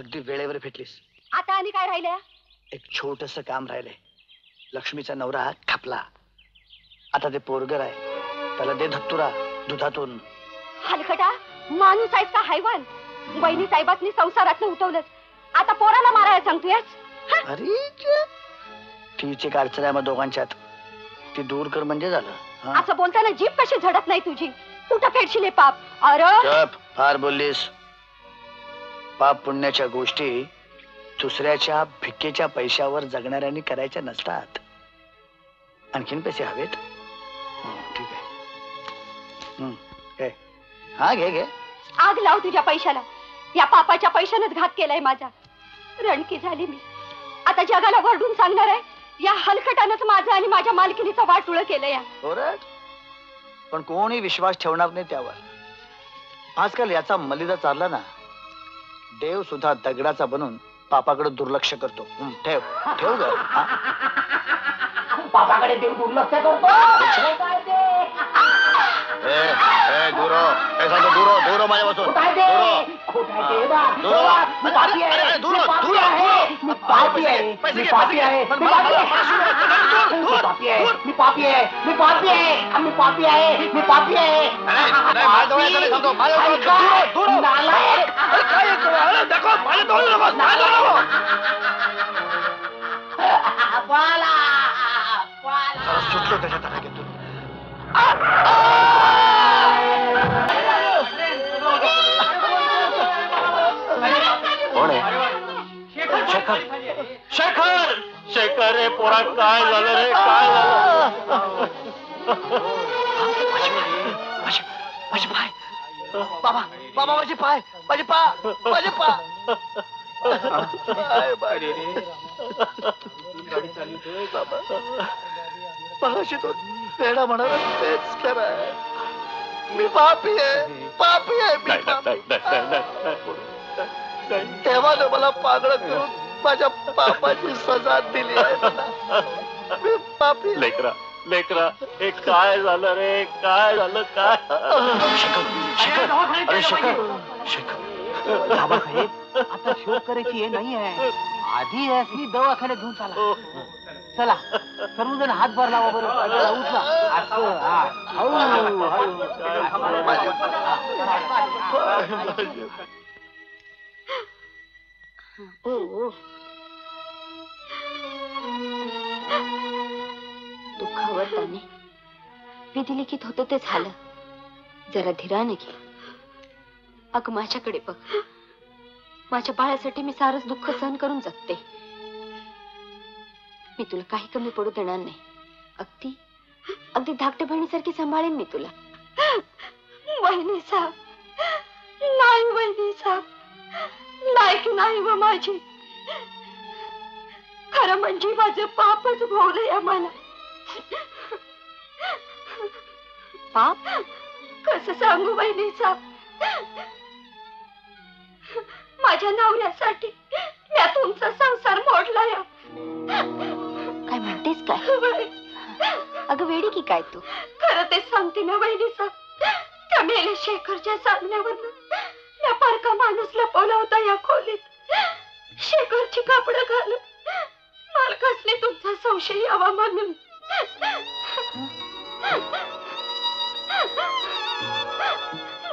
अगदी वेळेवर भेटलीस. आता आणि काय राहिलंय? एक छोटस काम राहिलंय. लक्ष्मीचा नवरा खपला. आता ते पोरगर आहे, त्याला दे धत्तुरा दुधातून. हलकटा माणूस आहेस का हैवान? बहिणी साहेबांनी संसारात उठवलंच, आता पोराला मारायला सांगतोयस? अरे तीच एक अडचण आहे मग दोघांच्यात, ती दूर कर म्हणजे झालं. असं बोलताना जीभ कशी झडत नाही तुझी? कुठं फेडशील हे पाप? अरे फार बोललीस. पाप पुण्याच्या गोष्टी दुसऱ्याच्या भिकेच्या पैशावर जगणाऱ्यांनी करायच्या नसतात. आणखीन पैसे हवेत? ठीक आहे. हा घे घे. आग लाव तुझ्या पैशाला. या पापाच्या पैशानेच घात केलाय माझा. रणकी झाली मी. आता जगाला वरडून सांगणार आहे, या हलकटानंच माझं आणि माझ्या मालकिनीचं वाटुळं केलंय. पण कोणी विश्वास ठेवणार नाही त्यावर. आजकाल याचा मलिदा चालला ना, देव सुद्धा दगडाचा बनून पापाकडे दुर्लक्ष करतो. ठेव ठेव ग. पापाकडे देव दुर्लक्ष करतो. दूर माझ्यापासून. सुटलो त्याच्या तडाख्यातून. कोण आहे? शेखर. शेखर. शेखर रे पोरा, काय झालं रे? काय झालं? माझे पाय बाबा, बाबा माझे पाय, माझे पा, माझे पा. मगाशी तो वेडा म्हणाला तेच खरं आहे. मी पापी आहे, पापी आहे मी. देवाने मला पागळ करून माझ्या पापाची सजा दिली आहे. मी पापी. लेकरा लेकरा, हे काय झालं रे? काय झालं? काय? शेखर, अरे शेखर, शेखर. बाबासाहेब, आता शोध करायची हे नाही आहे. आधी यासनी दवाखान्यात घेऊन चला. चला सर्वजण हातभार लावा बरं. उठला. असं दुःखावर त्याने विधी लिखित होतं ते झालं. जरा धीराने घे. अगं माझ्याकडे बघ. माझ्या बाळासाठी मी सारंच दुःख सहन करून जगते. मी तुला काही कमी पडू देणार नाही. अगदी अगदी धाकट्या बहिणीसारखी सांभाळेन मी तुला. वहिनी साहेब, नाही वहिनी साहेब, लायक नाही व माझी. खरं म्हणजे माझं पापच भोवलंय मला. पाप कसं सांगू वहिनी साहेब? माझ्या नवऱ्यासाठी मी तुमचा संसार मोडलाय. काय म्हणतेस काय? अगं वेडी की काय तू? खरं ते सांगते ना वहिनी साहेब. त्या मेले शेखरच्या सांगण्यावर या परका माणूस लपवला होता या खोलीत. शेखरची कापडं घालून मालकासने तुमचा संशय यावा म्हणून.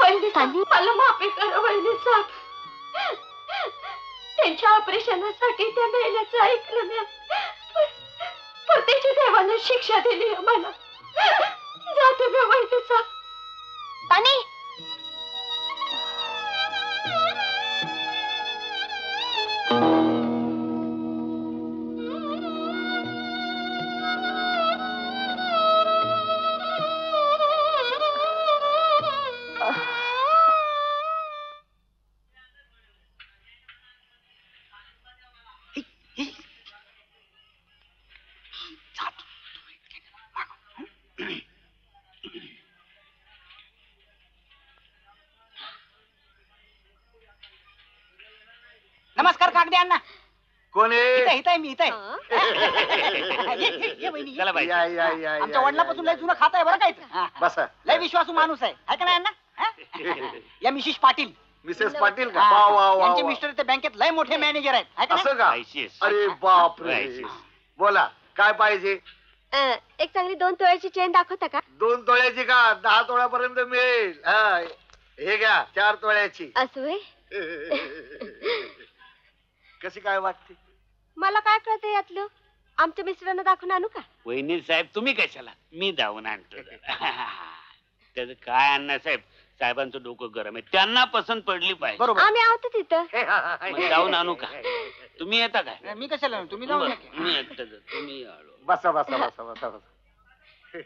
वहिनी साहेब, मला माफी करा वहिनी साहेब. त्यांच्या ऑपरेशनासाठी त्या मेल्याचं ऐकलं मी. पण त्याची देवानं शिक्षा दिली मला. जाते मी वहिनी साहेब. पाणी. नमस्कार कागदे अण्णा. कोण आहे? इथं आहे मी. इथं आहे. आमच्या वडिलापासून लय जुनं खात आहे बरं काय. बसा. लय विश्वासू माणूस आहे का नाही अण्णा? या मिशिश पाटील मिसेस पाटील का? वा वा वा त्यांचे वा. मिस्टर ते बँकेत लय मोठे मॅनेजर आहेत है का नाही? असं का? रायशीस. अरे बापरे. रायशीस. बोला काय पाहिजे? एक चांगली 2 तोळ्याची चेन दाखवता का? 2 तोळ्याची का? 10 तोळ्यापर्यंत मिळेल. हा, हे घ्या 4 तोळ्याची. असं व्हय? कशी काय वाटते? मला काय कळतं यातलं? आमच्या मिस्टरांना दाखवून आणू का? वहिनी साहेब तुम्ही कशाला, मी जाऊन आणतो. त्याचं काय अण्णा साहेब, साहेबांचं डोकं गरम आहे, त्यांना पसंत पडली पाहिजे. बरोबर. आम्ही आहोत तिथं. मग जाऊन आणू का? तुम्ही येता काय? मी कशाला तुम्ही जाऊ नका. मी एकटं जातो, तुम्ही आलो. बसा बसा बसा बसा बसा.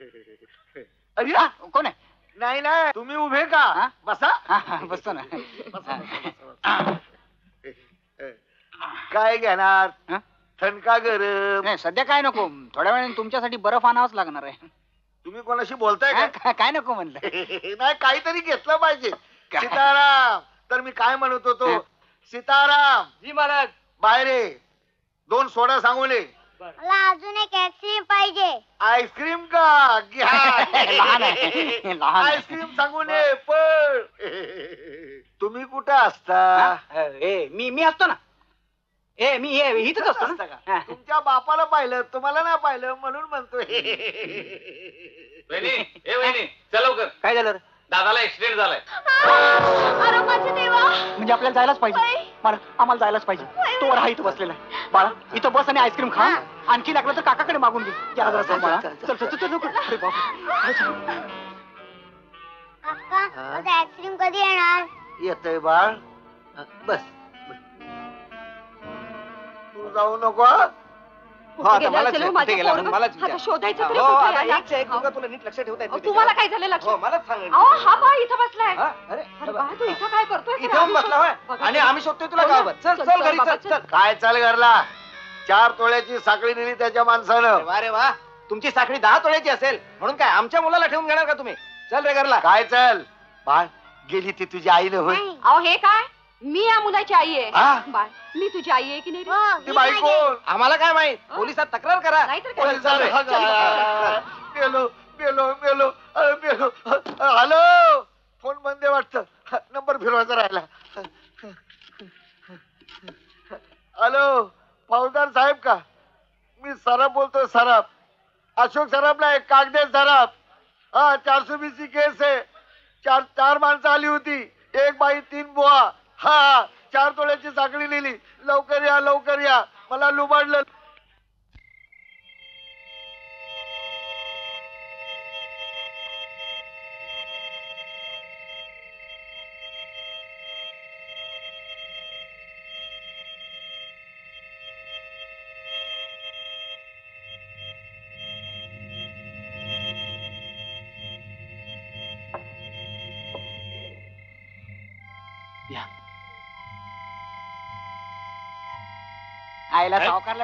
अरे हा, कोण आहे? नाही नाही, तुम्ही उभे का? हा? बसा. हा, हा, बसतो ना. बसा, बसा, बसा. काय घेणार? हा? थंडका गरम? नाही सध्या काय नको, थोड्या वेळाने तुमच्यासाठी बर्फ आणावाच लागणार आहे. तुम्ही कोणाशी बोलताय हा, का? काय नको म्हणलं. नाही काहीतरी घेतलं पाहिजे. सीताराम, तर मी काय म्हणत होतो, सीताराम जी महाराज. बाहेर ये. 2 सोडा सांगून ये. मला अजून एक आईस्क्रीम पाहिजे. आईस्क्रीम का? घ्या. लहान आहे, लहान आहे. आईस्क्रीम सांगून ये पण. तुम्ही कुठं असता? हा? मी असतो ना. मी इथंच असतो असता ना. का? तुमच्या बापाला पाहिलं, तुम्हाला नाही पाहिलं म्हणून म्हणतोय. वहिनी चल लवकर, काय झालं रे? दादाला ऍक्सिडेंट झालाय. अरे माझ्या देवा. म्हणजे आपल्याला जायलाच पाहिजे. मला आम्हाला जायलाच पाहिजे. तो राहा इथं बसलेला आहे. बाळा इथं बस आणि आईस्क्रीम खा. आणखी लागलं तर काकाकडे मागून घे. त्याला जरा सांग बाळा. चल चल चल लवकर. अरे बाप. काका आईस्क्रीम कधी येणार? येतय बाळ. बस. तू जाऊ नको. हा? शोधायचं तरी हो, कुठे आता याला? एकच्या एक मुलगा तुला नीट लक्ष ठेवता येत नाही तुम्हाला काय झालं लक्ष? हो, मलाच सांग. अहो हा बा इथं बसलाय. हा? अरे अरे बा तू इथं काय करतोय? इथे येऊन बसला होय? बघा. आणि आम्ही शोधतोय तुला हो ना. गावात. चल चल घरी बाबा, चल चल. काय चाल घरला? 4 तोळ्याची साखळी दिली त्याच्या माणसानं. अरे वा, तुमची साखळी 10 तोळ्याची असेल म्हणून काय आमच्या मुलाला ठेवून घेणार का तुम्ही? चल रे घरला. काय चल बाळ, गेली ती तुझी आई होय? अहो हे काय? मी या मुलाची आई आहे. हा? बाळ मी तुझी आई आहे की नाही रे? ती बाई कोण? आम्हाला काय माहित, पोलिसात तक्रार करा. नाहीतर काय? चल, चल, मेलो मेलो मेलो अरे मेलो. हॅलो, फोन बंद आहे वाटतं. नंबर फिरवायचा राहिला. हॅलो, फौजदार साहेब का? मी सराफ बोलतोय. सराफ, अशोक सराफला एक कागदे सराफ. हा, 420 ची केस आहे. 4 माणसं आली होती, 1 बाई 3 बुवा. हा, 4 तोळ्याची साखळी लिहिली. लवकर या लवकर या, मला लुबाडलं. आईला सावकारला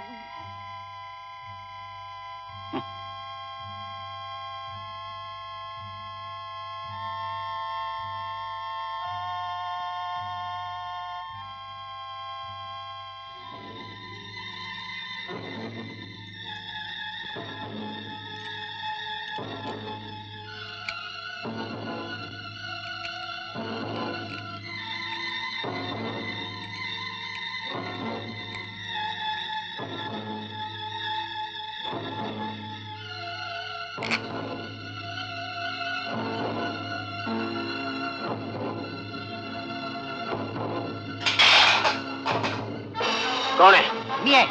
कोण आहे? मी आहे.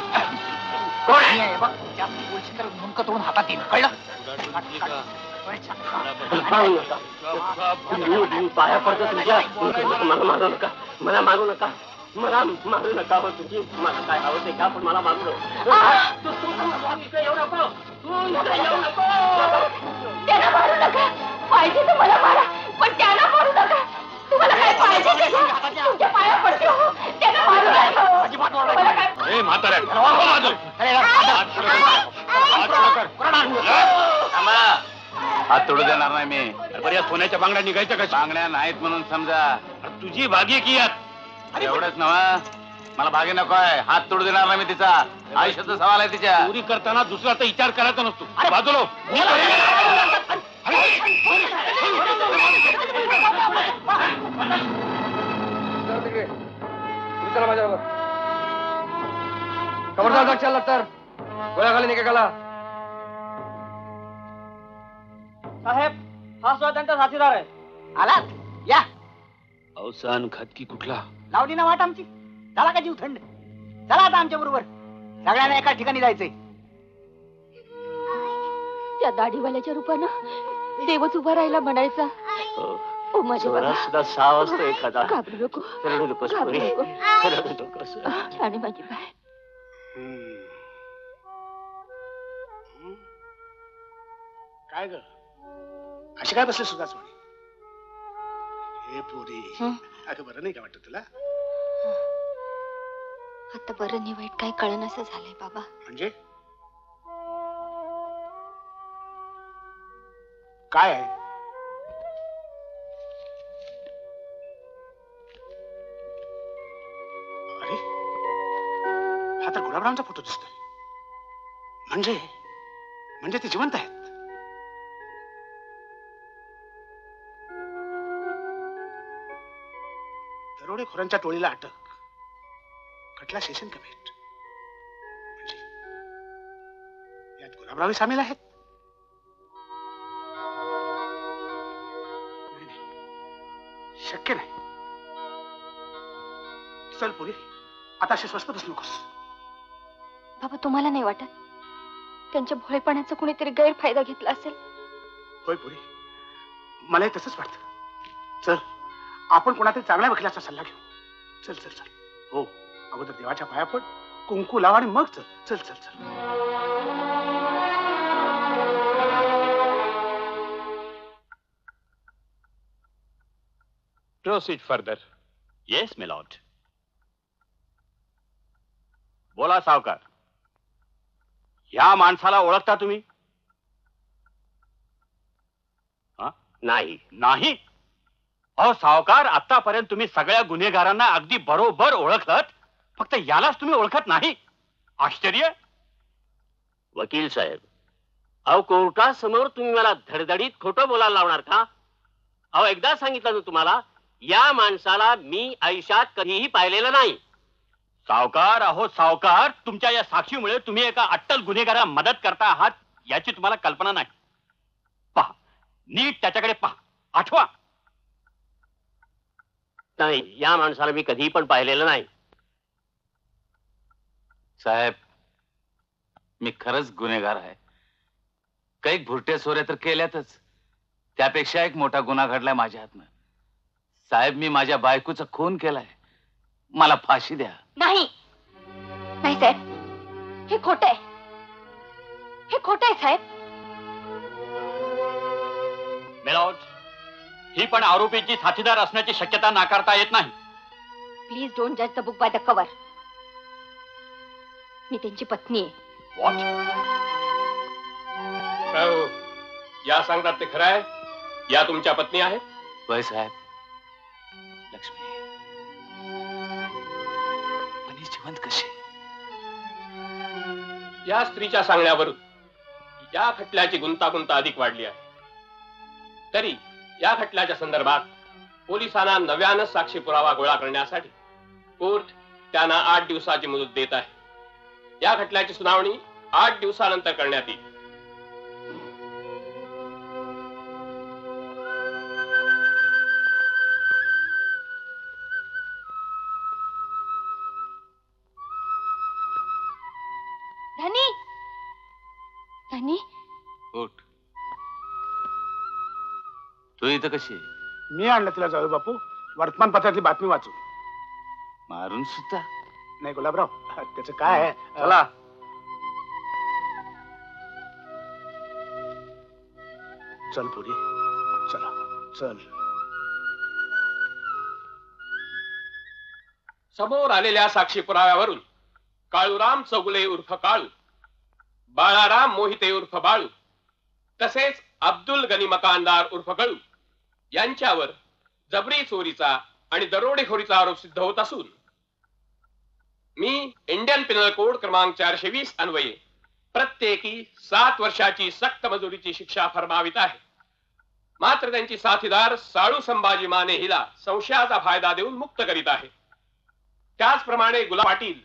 कोण आहे? मी आहे बघ. जास्त बोलशील तर मुंडकं तोडून हातात येईल. कळलं? पाया पडतो तुझ्या. मला मारू नका, मला मारू नका, मला मारू नका. हो तुझी मला काय हवं ते का, पण मला मारू नका. तू येऊ नको, येऊ नको. त्याला मारू नका. पाहिजे तर मला मारा, पण त्याला मारू नका. तुम्हाला काय पाहिजे ते घ्या. तुमच्या पाया पडते हो. त्याला मारू नका. तुम्हाला काय- ए म्हाताऱ्या, हात तोडू देणार नाही मी. बरं या सोन्याच्या बांगड्या निघायच्या कशा? बांगड्या नाहीत म्हणून समजा. तुझी भागी की यात एवढंच नव्हा, मला भागी नको आहे. हात तोडू देणार नाही मी तिचा. आयुष्याचा सवाल आहे तिच्या. चोरी करताना दुसरा तर विचार करायचा नसतो. बाजूला चला माझ्याबरोबर. खबरदार जाग चालला तर गोळ्याखाली निघाला. साहेब हा सुद्धा त्यांचा साथीदार आहे. आलात या. अवसान घातकी कुठला? लावली ना वाट आमची. झाला का जीव थंड? चला आता आमच्या बरोबर सगळ्यांना एका ठिकाणी जायचंय. त्या दाढीवाल्याच्या रूपानं देवच उभा राहिला म्हणायचा. ओ माझ्या बाबा. सुद्धा 6 वाजता एखादा. घाबरू नको. रडू नकोस पोरी. घाबरू नको. रडू नकोस. आणि माझी बाय. काय ग अशी काय बसले सुद्धा म्हणे? हे पोरी अगं बरं नाही का वाटत तुला? आता बरं नाही वाईट काय कळणं झालंय बाबा. म्हणजे काय आहे? अरे हा तर गुलाबरावांचा फोटो दिसतोय. म्हणजे म्हणजे ते जिवंत आहेत. दरोडेखोरांच्या टोळीला अटक, खटला सेशन कमिट. म्हणजे यात गुलाबरावही सामील आहेत. शक्य नाही. चल पुरी आता अशी स्वस्त बसू नकोस. बाबा तुम्हाला नाही वाटत त्यांच्या भोळेपणाचा कुणीतरी गैरफायदा घेतला असेल? होय पुरी मलाही तसंच वाटतं. चल आपण कोणातरी चांगल्या वकिलाचा सल्ला घेऊ. चल चल चल. हो अगोदर देवाच्या पाया पड, कुंकू लाव आणि मग चल चल चल चल. Proceed further. Yes, my lord. बोला सावकार. या माणसाला ओळखता तुम्ही? नाही. नाही? अहो सावकार, आतापर्यंत तुम्ही सगळ्या गुन्हेगारांना अगदी बरोबर ओळखलत, फक्त यालाच तुम्ही ओळखत नाही. आश्चर्य. वकील साहेब, अहो कोर्टासमोर तुम्ही मला धडधडीत खोटं बोलायला लावणार का? अहो एकदा सांगितलं ना तुम्हाला, या माणसाला मी आयुष्यात कधीही पाहिलेलं नाही. सावकार, अहो सावकार, तुमच्या या साक्षीमुळे तुम्ही एका अट्टल गुन्हेगाराला मदत करता आहात याची तुम्हाला कल्पना नाही. पहा, नीट त्याच्याकडे पहा, आठवा. नाही, या माणसाला मी कधी पण पाहिलेलं नाही. साहेब, मी खरंच गुन्हेगार आहे. काही भुरटे सोरे तर केल्यातच, त्यापेक्षा एक मोठा गुन्हा घडलाय माझ्या हातनं. साहेब, मी माझ्या बायकोचा खून केलाय. मला फाशी द्या. नाही नाही साहेब, हे खोट आहे. हे खोट आहे साहेब. मेलॉर्ड, ही पण आरोपीची साथीदार असण्याची शक्यता नाकारता येत नाही. प्लीज डोंट जज the book by the cover. मी त्यांची पत्नी आहे. व्हॉट? या सांगतात ते खरं आहे? या तुमच्या पत्नी आहेत? वय साहेब. लक्ष्मी पण ही जिवंत कशी? या स्त्रीच्या सांगण्यावरून या खटल्याची गुंतागुंत अधिक वाढली आहे. तरी या खटल्याच्या संदर्भात पोलिसांना नव्यानं साक्षी पुरावा गोळा करण्यासाठी कोर्ट त्यांना 8 दिवसाची मुदत देत आहे. या खटल्याची सुनावणी 8 दिवसानंतर करण्यात येईल. धनी, धनी, उठ. तू इथं कशी आहे? मी आणलं तिला जाऊ बापू, वर्तमानपत्रातली बातमी वाचून. मारून सुद्धा? नाही गुलाबराव, त्याचं काय आहे? चला. चल पुरी, चला चल. समोर आलेल्या साक्षी पुराव्यावरून काळूराम चौगुले उर्फ काळू, बाळाराम मोहिते उर्फ बाळू, तसेच अब्दुल गनी मकानदार उर्फ गळू यांच्यावर जबरी चोरीचा आणि दरोडेखोरीचा आरोप सिद्ध होत असून मी इंडियन पिनल कोड क्रमांक 420 अन्वये प्रत्येकी 7 वर्षाची सक्त मजुरीची शिक्षा फरमावित आहे. मात्र त्यांची साथीदार साळू संभाजी माने हिला संशयाचा फायदा देऊन मुक्त करीत आहे. त्याचप्रमाणे गुलाब पाटील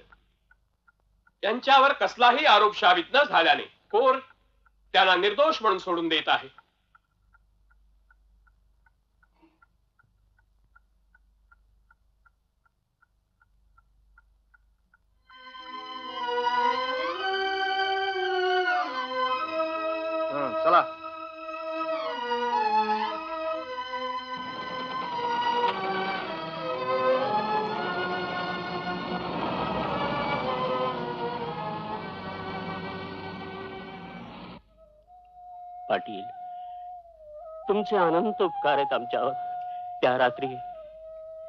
यांच्यावर कसलाही आरोप साबित न झाल्याने कोर्ट त्यांना निर्दोष म्हणून सोडून देत आहे. चला. पाटील, तुमचे अनंत उपकार आहेत आमच्यावर. त्या रात्री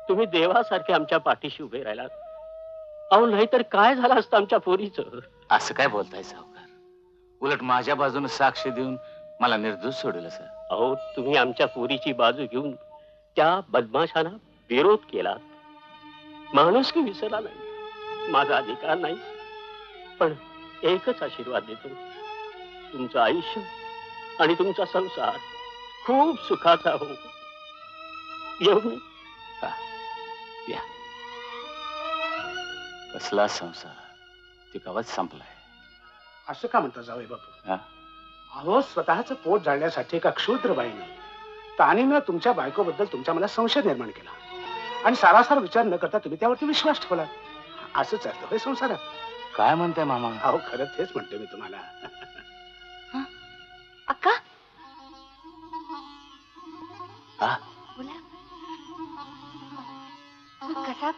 तुम्ही देवासारखे आमच्या पाठीशी उभे राहिलात. अहो, नाहीतर काय झालं असतं आमच्या पोरीचं. असं काय बोलताय सावकार? उलट माझ्या बाजूने साक्ष देऊन मला निर्दोष सोडलं सर. अहो, तुम्ही आमच्या पोरीची बाजू घेऊन त्या बदमाशांना विरोध केला. माणुसकी विसरला नाही, माझा अधिकार नाही. पण एकच आशीर्वाद देतो, तुमचं आयुष्य आणि तुमचा संसार खूप सुखाचा हो. येऊ मी? या. कसला संसार ते कवच संपलाय. असं का म्हणता जावई बापू? हा? अहो, स्वतःचं पोट जाळण्यासाठी एका क्षुद्र बाईने तानीनं तुमच्या बायकोबद्दल तुमच्या मला संशय निर्माण केला आणि सारासार विचार न करता तुम्ही त्यावरती विश्वास ठेवला. असंच असतं होय संसारात. काय म्हणताय मामा? अहो, खरं तेच म्हणतो मी तुम्हाला. अक्का, हा? कसा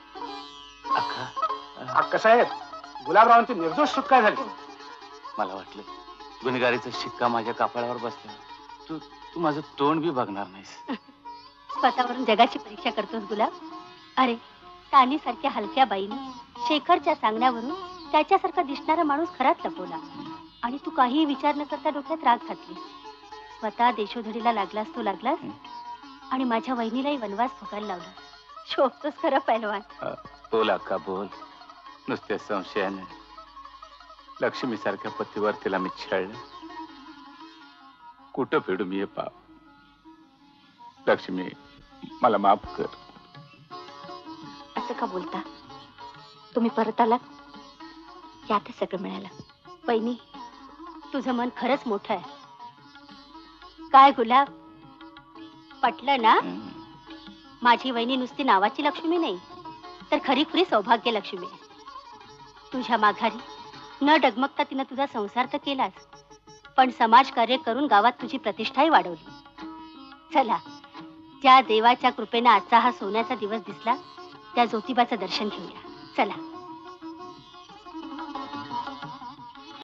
अक्का साहेब, गुलाबरावांची निर्दोष सुटका झाली. मला वाटलं गुन्हेगारीचा शिक्का माझ्या कपाळावर बसला. तू तू माझं तोंड बी बघणार नाहीस. स्वतःवरून जगाची परीक्षा करतोस गुलाब. अरे, तानी सारख्या हलक्या बाईने शेखरच्या सांगण्यावरून त्याच्यासारखा दिसणारा माणूस खराच लपवला आणि तू काहीही विचार न करता डोक्यात राग घातली. स्वतः देशोधडीला लागलास तो लागलास आणि माझ्या वहिनीलाही वनवास भोगायला लावला. शोभतोस खरं पहिलवान. बोल अक्का बोल. नुसत्या संशयाने लक्ष्मी सारख्या पतीवर तिला मी छळलं. कुठं फेडू मी हे पाप? लक्ष्मी, मला माफ कर. असं का बोलता? तुम्ही परत आलात यातच सगळं मिळालं. वहिनी, तुझं मन खरंच मोठं आहे. काय गुलाब, पटलं ना? माझी वहिनी नुसती नावाची लक्ष्मी नाही, तर खरी खुरी सौभाग्य लक्ष्मी आहे. तुझ्या माघारी न डगमगता तिनं तुझा संसार तर केलाच, पण समाजकार्य करून गावात तुझी प्रतिष्ठाही वाढवली. चला, ज्या देवाच्या कृपेने आजचा हा सोन्याचा दिवस दिसला त्या ज्योतिबाचं दर्शन घेऊया. चला.